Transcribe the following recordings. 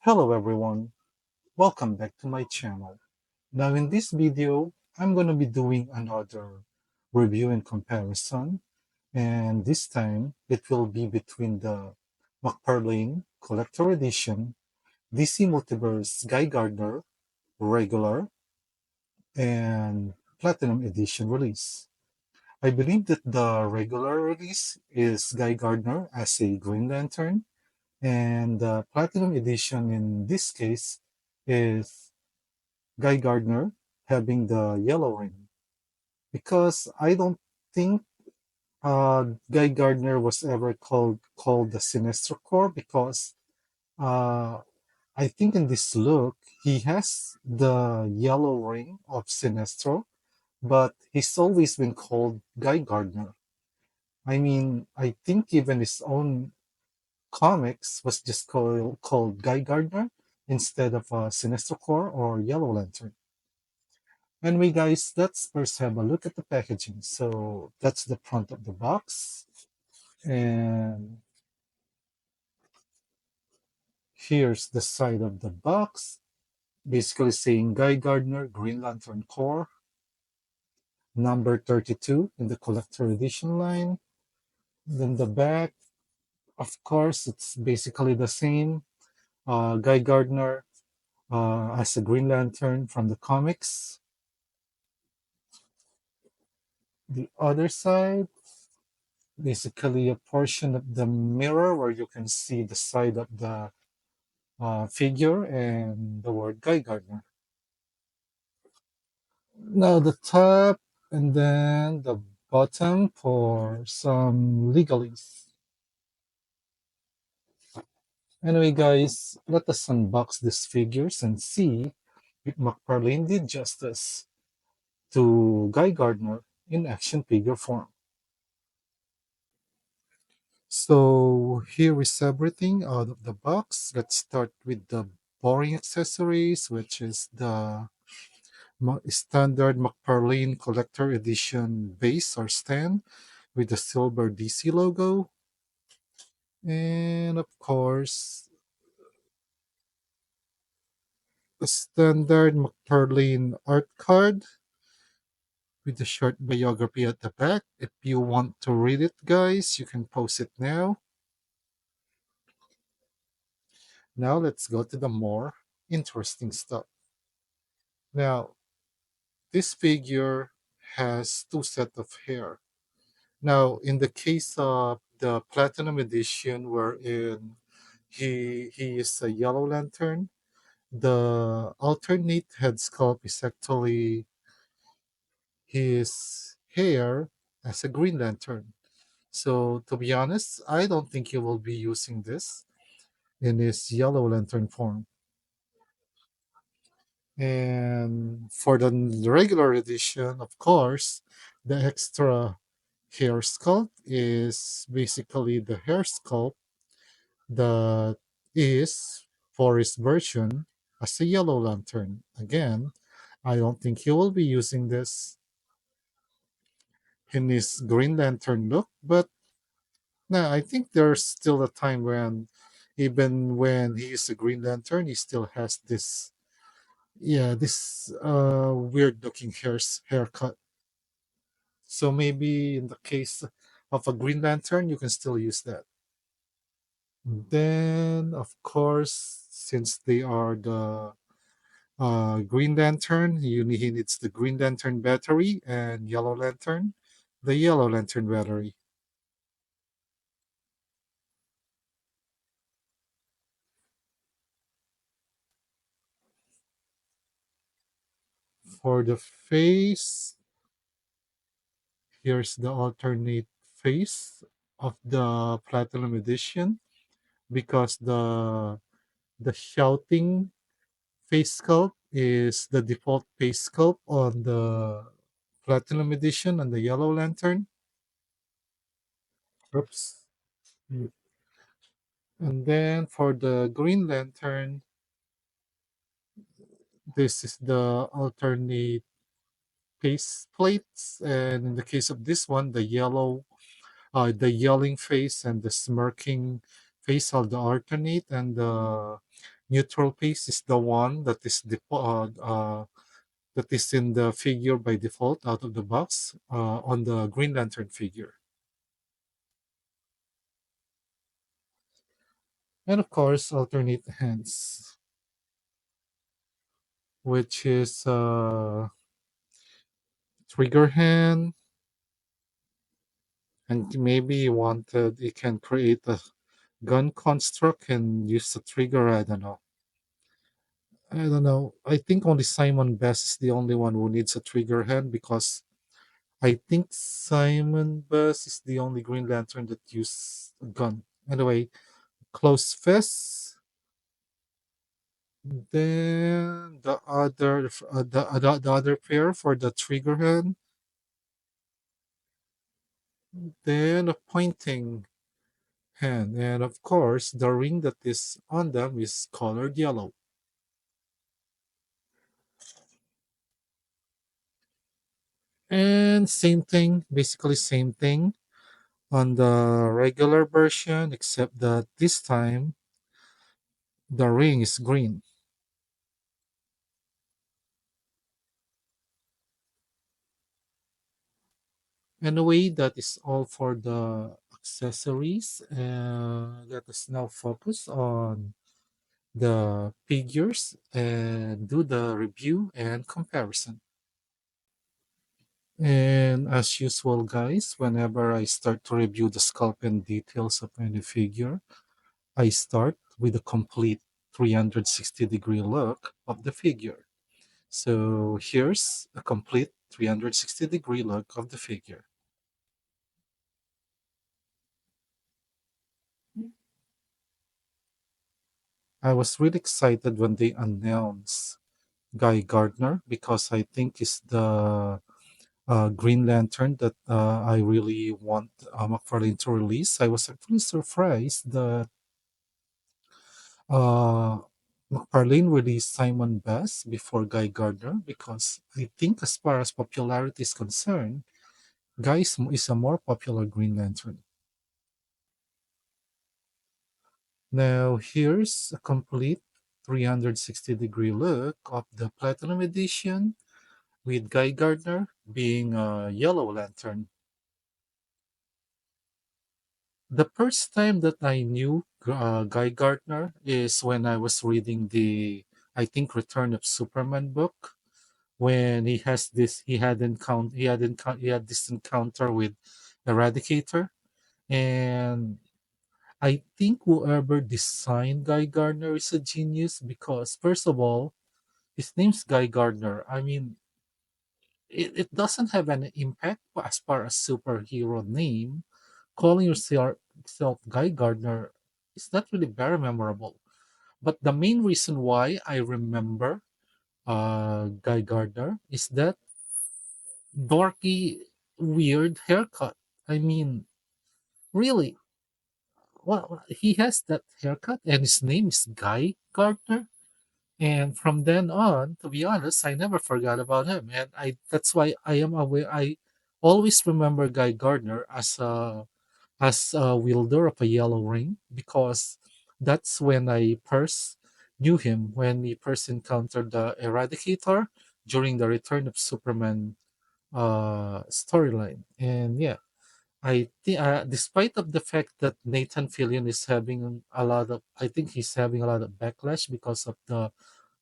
Hello everyone, welcome back to my channel. Now in this video, I'm going to be doing another review and comparison, and this time it will be between the McFarlane Collector Edition, DC Multiverse Guy Gardner Regular, and Platinum Edition release. I believe that the regular release is Guy Gardner as a Green Lantern, and the Platinum Edition in this case is Guy Gardner having the yellow ring, because I don't think Guy Gardner was ever called the Sinestro Corps, because uh, I think in this look he has the yellow ring of Sinestro, but he's always been called Guy Gardner. I mean, I think even his own comics was just called Guy Gardner instead of Sinestro Corps or Yellow Lantern. Anyway, guys, let's first have a look at the packaging. So that's the front of the box. And here's the side of the box, basically saying Guy Gardner, Green Lantern Corps, number 32 in the collector edition line. Then the back, of course, it's basically the same. Guy Gardner as a Green Lantern from the comics. The other side, basically a portion of the mirror where you can see the side of the figure and the word Guy Gardner. Now the top and then the bottom for some legalese. Anyway, guys, let us unbox these figures and see if McFarlane did justice to Guy Gardner in action figure form. So here is everything out of the box. Let's start with the boring accessories, which is the standard McFarlane Collector Edition base or stand with the silver DC logo. And of course, the standard McFarlane art card with the short biography at the back. If you want to read it, guys, you can pause it now. Now let's go to the more interesting stuff. Now, this figure has two sets of hair. Now, in the case of the Platinum Edition, wherein he is a Yellow Lantern, the alternate head sculpt is actually his hair as a Green Lantern. So, to be honest, I don't think he will be using this in his Yellow Lantern form. And for the regular edition, of course, the extra hair sculpt is basically the hair sculpt that is for his version as a Yellow Lantern. Again, I don't think he will be using this in his Green Lantern look, but no, I think there's still a time when even when he is a Green Lantern, he still has this, yeah, this weird looking haircut. So maybe in the case of a Green Lantern, you can still use that. Then, of course, since they are the Green Lantern, he needs the Green Lantern battery, and Yellow Lantern, the Yellow Lantern battery. For the face, here's the alternate face of the Platinum Edition, because the shouting face sculpt is the default face sculpt on the Platinum Edition and the Yellow Lantern. Oops. And then for the Green Lantern, this is the alternate face plates. And in the case of this one, the yelling face and the smirking face are the alternate, and the Neutral pace is the one that is that is in the figure by default out of the box on the Green Lantern figure. And of course, alternate hands, which is trigger hand, and maybe you wanted you can create a gun construct and use the trigger. I don't know. I don't know. I think only Simon Best is the only one who needs a trigger hand because I think Simon Best is the only Green Lantern that uses a gun. Anyway, close fist. Then the other pair for the trigger hand. Then a pointing hand, and of course the ring that is on them is colored yellow. And same thing, basically same thing on the regular version, except that this time the ring is green. Anyway, that is all for the accessories. Let us now focus on the figures and do the review and comparison. And as usual, guys, whenever I start to review the sculpt and details of any figure, I start with a complete 360-degree look of the figure. So here's a complete 360-degree look of the figure. I was really excited when they announced Guy Gardner because I think he's the Green Lantern that I really want McFarlane to release. I was actually surprised that uh, McFarlane released Simon Best before Guy Gardner because I think, as far as popularity is concerned, is a more popular Green Lantern. Now, here's a complete 360-degree look of the Platinum Edition with Guy Gardner being a Yellow Lantern. The first time that I knew Guy Gardner is when I was reading the, I think, Return of Superman book, when he had this encounter with Eradicator, and I think whoever designed Guy Gardner is a genius because, first of all, his name's Guy Gardner. I mean, it doesn't have any impact as far as superhero name. Calling yourself Guy Gardner is not really very memorable. But the main reason why I remember Guy Gardner is that dorky, weird haircut. I mean, really, well, he has that haircut, and his name is Guy Gardner. And from then on, to be honest, I never forgot about him, and I that's why I am aware. I always remember Guy Gardner as a wielder of a yellow ring because that's when I first knew him when he first encountered the Eradicator during the Return of Superman storyline. And yeah, I think despite of the fact that Nathan Fillion is having a lot of, I think he's having a lot of backlash because of the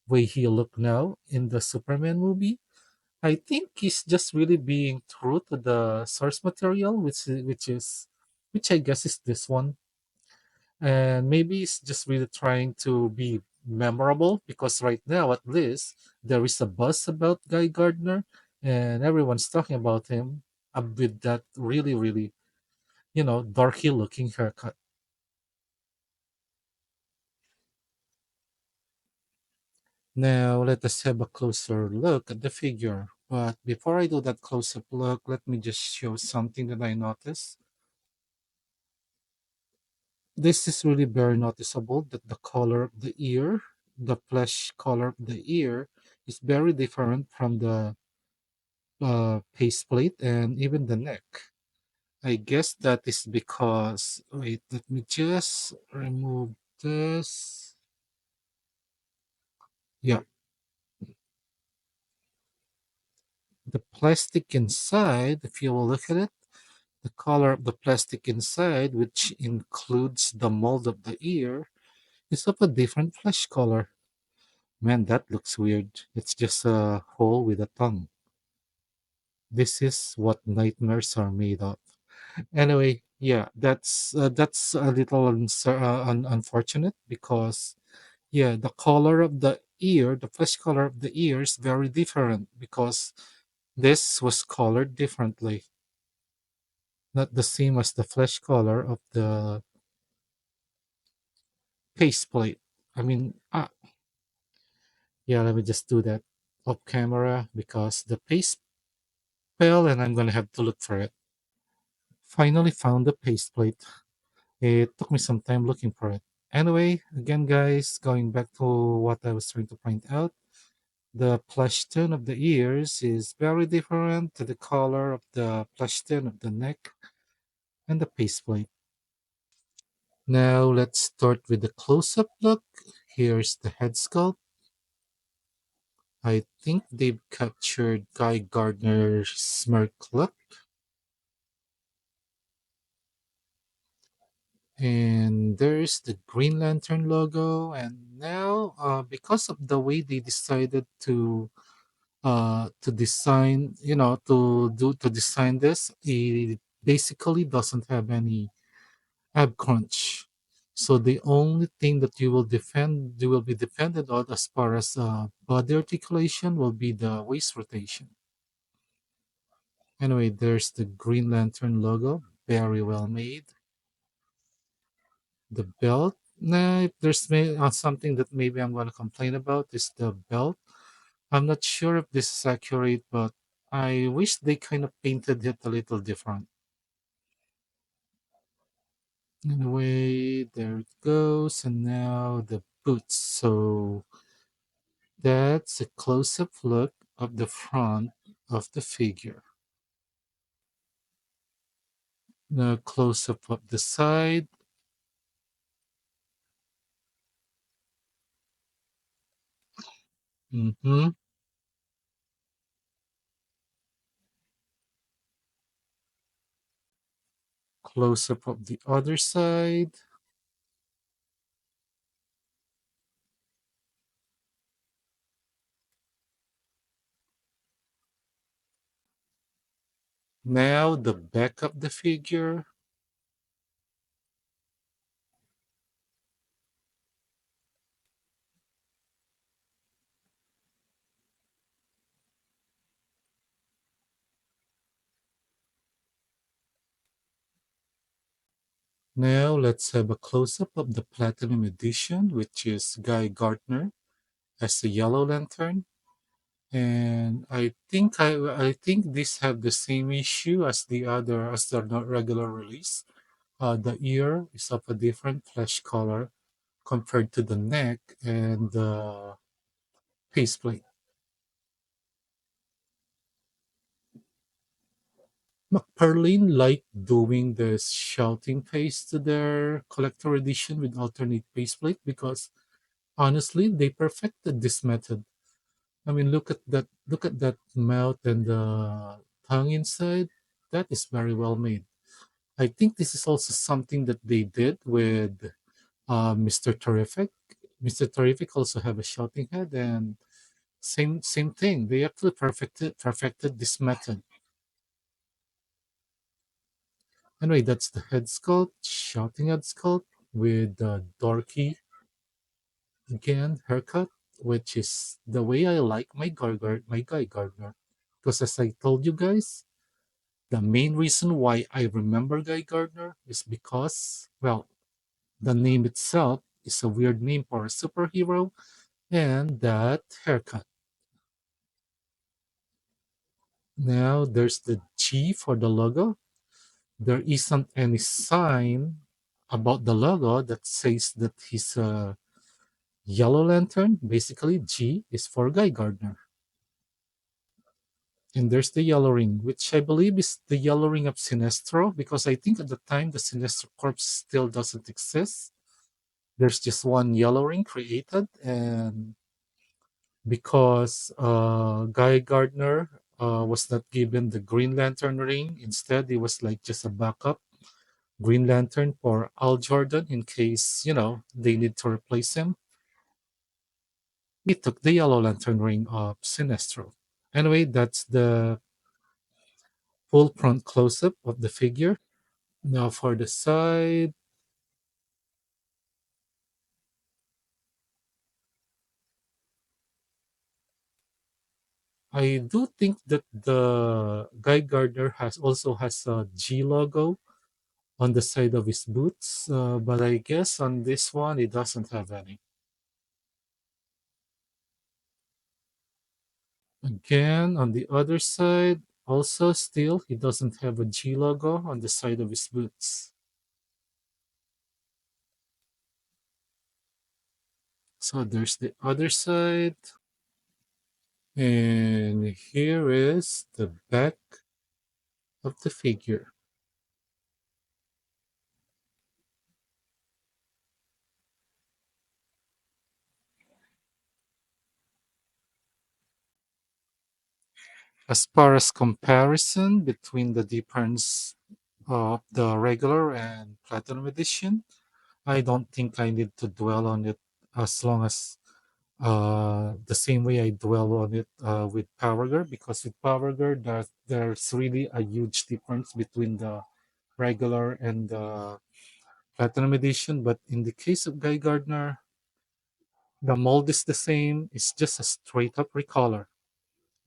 way he look now in the Superman movie. I think he's just really being true to the source material, which I guess is this one, and maybe he's just really trying to be memorable because right now, at least, there is a buzz about Guy Gardner, and everyone's talking about him with that really, really, darky looking haircut. Now, let us have a closer look at the figure. But before I do that close up look, let me just show something that I noticed. This is really very noticeable that the color of the ear, the flesh color of the ear, is very different from the faceplate and even the neck. I guess that is because, wait, let me just remove this. Yeah, the plastic inside, if you will look at it, the color of the plastic inside, which includes the mold of the ear, is of a different flesh color. Man, that looks weird. It's just a hole with a tongue. This is what nightmares are made of. Anyway, yeah, that's a little unfortunate because yeah, the color of the ear, the flesh color of the ear is very different because this was colored differently, not the same as the flesh color of the face plate. I mean, yeah, let me just do that off camera because the paste fell and I'm gonna have to look for it. Finally found the paste plate. It took me some time looking for it. Anyway, again, guys, going back to what I was trying to point out, the plush tone of the ears is very different to the color of the plush tone of the neck and the paste plate. Now let's start with the close-up look. Here's the head sculpt. I think they've captured Guy Gardner's smirk look. And there's the Green Lantern logo. And now, because of the way they decided to design, to design this, it basically doesn't have any ab crunch. So the only thing that you will be dependent on as far as body articulation will be the waist rotation. Anyway, there's the Green Lantern logo, very well made. The belt, nah, if there's something that maybe I'm going to complain about is the belt. I'm not sure if this is accurate, but I wish they kind of painted it a little different. Anyway, there it goes, and now the boots. So that's a close-up look of the front of the figure. Now close-up of the side. Mm-hmm. Close-up of the other side. Now the back of the figure. Now let's have a close-up of the Platinum Edition, which is Guy Gardner as the Yellow Lantern. And I think these have the same issue as the not regular release. The ear is of a different flesh color compared to the neck and the faceplate. McFarlane liked doing this shouting face to their collector edition with alternate faceplate because honestly they perfected this method. I mean, look at that mouth and the tongue inside. That is very well made. I think this is also something that they did with Mr. Terrific. Mr. Terrific also have a shouting head, and same thing. They actually perfected this method. Anyway, that's the head sculpt, shouting head sculpt with the dorky again haircut, which is the way I like my guy Gardner. Because as I told you guys, the main reason why I remember Guy Gardner is because, well, the name itself is a weird name for a superhero, and that haircut. Now there's the G for the logo. There isn't any sign about the logo that says that he's a yellow lantern. Basically, G is for Guy Gardner. And there's the yellow ring, which I believe is the yellow ring of Sinestro, because I think at the time the Sinestro Corps still doesn't exist. There's just one yellow ring created, and because Guy Gardner was not given the Green Lantern ring. Instead, he was like just a backup Green Lantern for Al Jordan in case, they need to replace him. He took the Yellow Lantern ring of Sinestro. Anyway, that's the full front close up of the figure. Now for the side, I do think that the Guy Gardner has a G logo on the side of his boots, but I guess on this one it doesn't have any. Again, on the other side, also still he doesn't have a G logo on the side of his boots. So there's the other side, and here is the back of the figure. As far as comparison between the difference of the regular and platinum edition, I don't think I need to dwell on it as long as the same way I dwell on it with Power Girl, because with Power Girl, there's really a huge difference between the regular and the platinum edition. But in the case of Guy Gardner, the mold is the same. It's just a straight up recolor.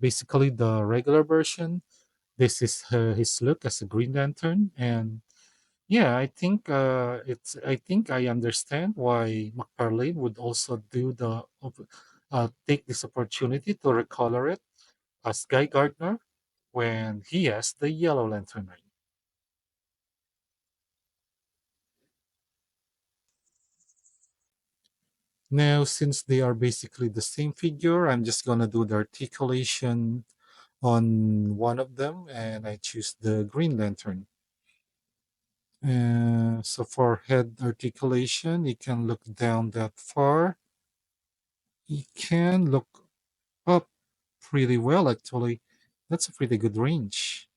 Basically, the regular version. This is his look as a Green Lantern, and yeah, I think I understand why McFarlane would also take this opportunity to recolor it as Guy Gardner when he has the Yellow Lantern ring. Now, since they are basically the same figure, I'm just gonna do the articulation on one of them, and I choose the Green Lantern. So for head articulation, you can look down that far. You can look up pretty well, actually. That's a pretty good range.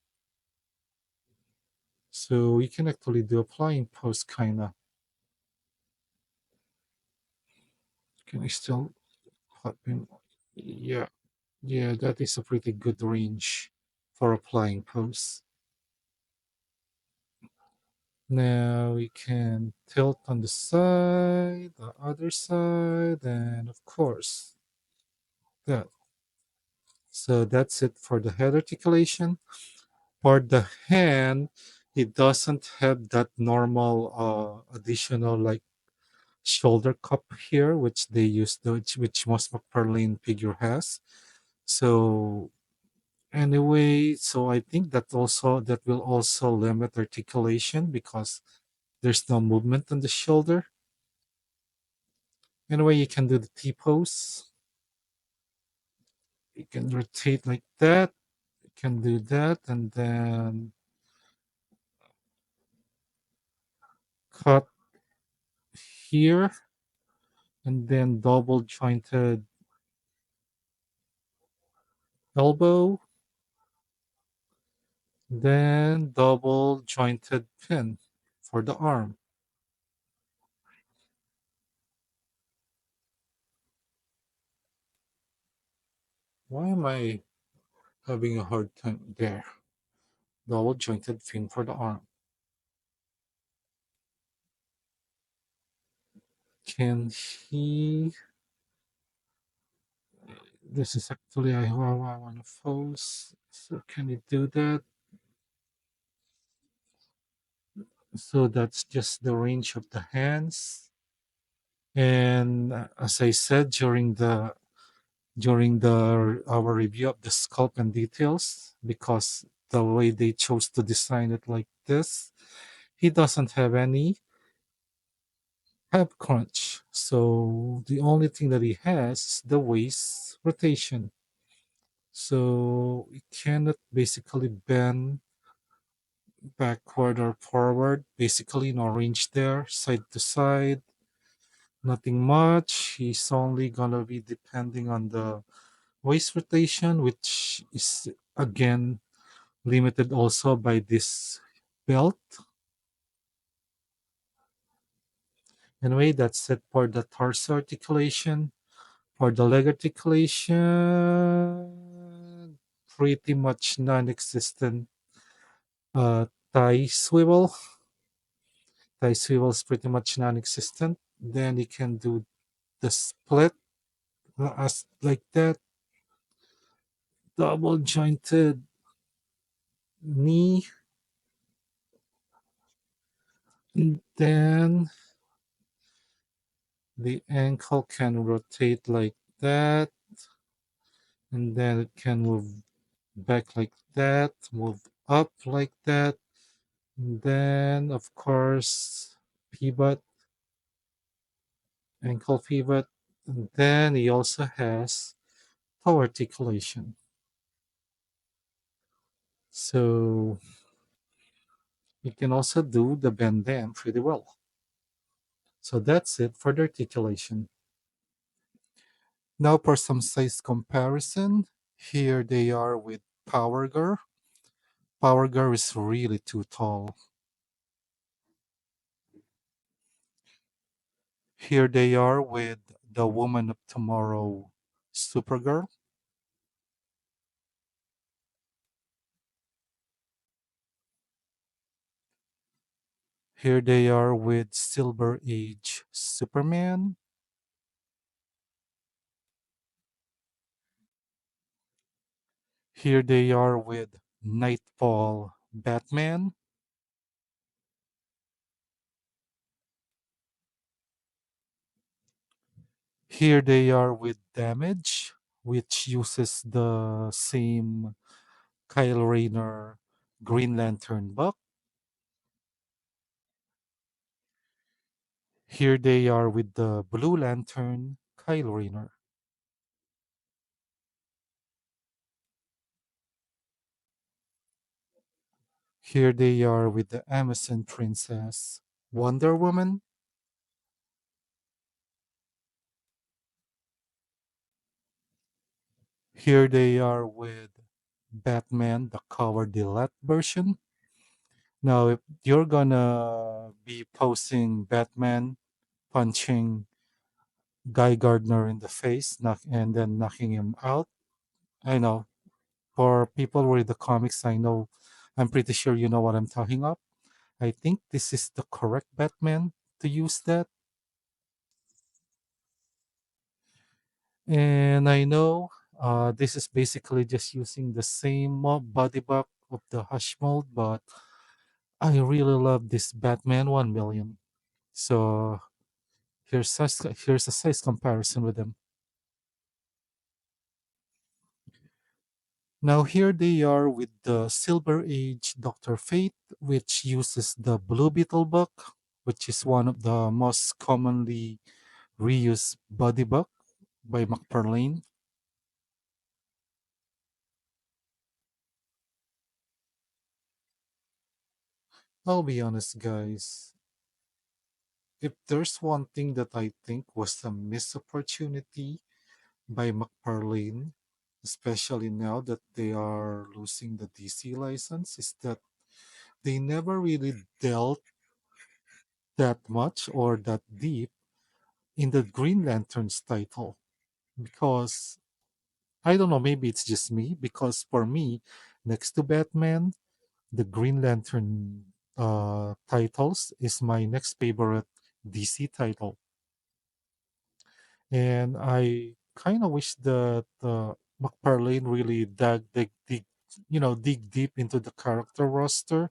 So you can actually do a flying post, kinda. Can I still hop in? Yeah, yeah, that is a pretty good range for a flying post. Now we can tilt on the side, the other side, and of course that. So that's it for the head articulation. For the hand, it doesn't have that normal additional like shoulder cup here, which they use, which most McFarlane figure has. So anyway, so I think that will also limit articulation because there's no movement on the shoulder. Anyway, you can do the T pose. You can rotate like that. You can do that, and then cut here, and then double jointed elbow, then double jointed pin for the arm. Why am I having a hard time there? Double jointed pin for the arm. Can he? This is actually how I want to pose. So can he do that? So that's just the range of the hands. And as I said during the our review of the sculpt and details, because the way they chose to design it like this, he doesn't have any ab crunch. So the only thing that he has is the waist rotation. So he cannot basically bend backward or forward. Basically, no range there, side to side. Nothing much. He's only gonna be depending on the waist rotation, which is again limited also by this belt. Anyway, that's it for the torso articulation. For the leg articulation, pretty much non-existent. Thigh swivel. Thigh swivel is pretty much non-existent. Then you can do the split as like that. Double jointed knee. And then the ankle can rotate like that. And then it can move back like that, move up like that. And then, of course, pivot, ankle pivot. And then he also has toe articulation. So you can also do the bend down pretty well. So that's it for the articulation. Now for some size comparison. Here they are with Power Girl. Power Girl is really too tall. Here they are with the Woman of Tomorrow, Supergirl. Here they are with Silver Age Superman. Here they are with Nightfall Batman. Here they are with Damage, which uses the same Kyle Rayner Green Lantern buck. Here they are with the Blue Lantern Kyle Rayner. Here they are with the Amazon Princess Wonder Woman. Here they are with Batman, the Cowardly Lot version. Now, if you're gonna be posting Batman punching Guy Gardner in the face and then knocking him out, I know for people who read the comics, I'm pretty sure you know what I'm talking of. I think this is the correct Batman to use that. And I know this is basically just using the same body buck of the Hush mold, but I really love this Batman 1 million. So here's a size comparison with them. Now here they are with the Silver Age Dr. Fate, which uses the Blue Beetle buck, which is one of the most commonly reused body buck by McFarlane. I'll be honest, guys. If there's one thing that I think was a missed opportunity by McFarlane, especially now that they are losing the DC license, is that they never really dealt that much or that deep in the Green Lantern's title. Because I don't know, maybe it's just me, because for me, next to Batman, the Green Lantern titles is my next favorite DC title. And I kind of wish that McFarlane really dig deep into the character roster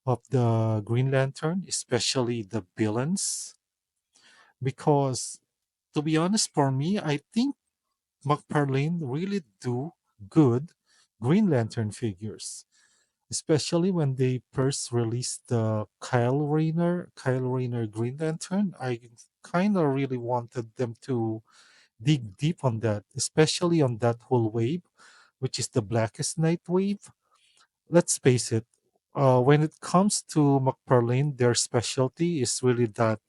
of the Green Lantern, especially the villains. Because to be honest, for me, I think McFarlane really do good Green Lantern figures, especially when they first released the Kyle Rayner Green Lantern. I kind of really wanted them to dig deep on that, especially on that whole wave, which is the Blackest Night wave. Let's face it, when it comes to McFarlane, their specialty is really that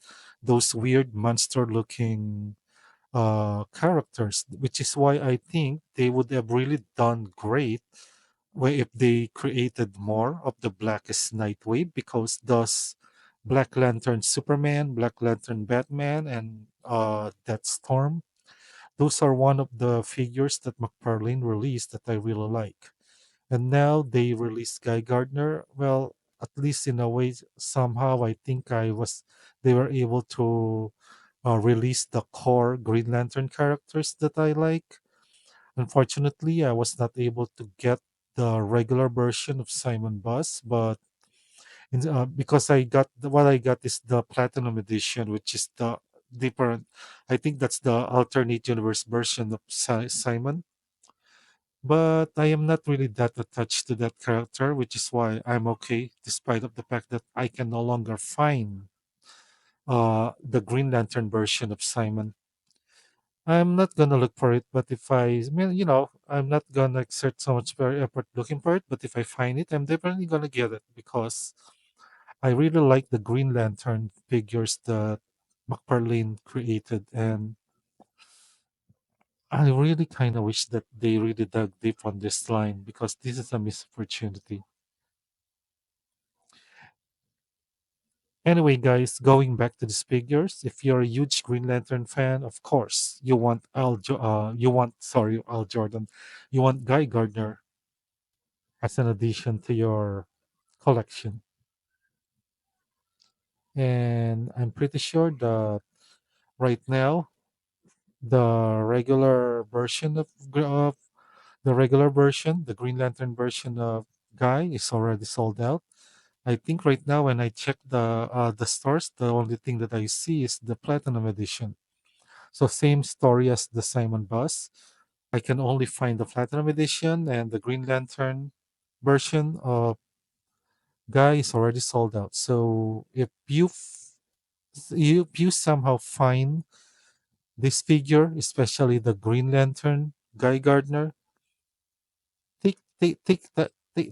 those weird monster looking characters, which is why I think they would have really done great if they created more of the Blackest Night wave, because those Black Lantern Superman, Black Lantern Batman, and that Storm, those are one of the figures that McFarlane released that I really like. And now they released Guy Gardner. Well, at least in a way, somehow I think they were able to release the core Green Lantern characters that I like. Unfortunately, I was not able to get the regular version of Simon Bus, but because what I got is the Platinum Edition, which is the different. I think that's the alternate universe version of Simon. But I am not really that attached to that character, which is why I'm okay, despite of the fact that I can no longer find the Green Lantern version of Simon. I'm not gonna look for it, but I'm not gonna exert so much very effort looking for it. But if I find it, I'm definitely gonna get it because I really like the Green Lantern figures that McFarlane created, and I really kind of wish that they really dug deep on this line because this is a missed opportunity. Anyway, guys, going back to these figures, if you're a huge Green Lantern fan, of course, Al Jordan, you want Guy Gardner as an addition to your collection. And I'm pretty sure that right now, the regular version of the regular version, the Green Lantern version of Guy is already sold out. I think right now when I check the stores, the only thing that I see is the Platinum Edition. So same story as the Simon Bus. I can only find the Platinum Edition, and the Green Lantern version of Guy is already sold out. So if you somehow find this figure, especially the Green Lantern Guy Gardner,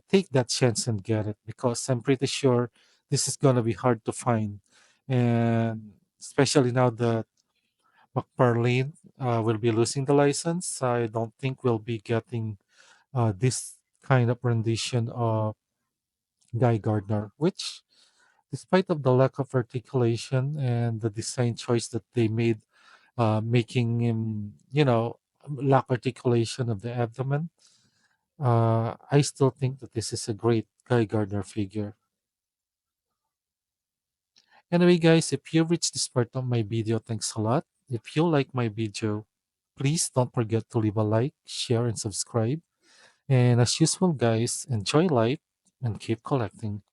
take that chance and get it because I'm pretty sure this is gonna be hard to find, and especially now that McFarlane will be losing the license, I don't think we'll be getting this kind of rendition of Guy Gardner, which, despite of the lack of articulation and the design choice that they made, making him, lack articulation of the abdomen, I still think that this is a great Guy Gardner figure. Anyway, guys, if you reached this part of my video, thanks a lot. If you like my video, please don't forget to leave a like, share, and subscribe. And as usual, guys, enjoy life and keep collecting.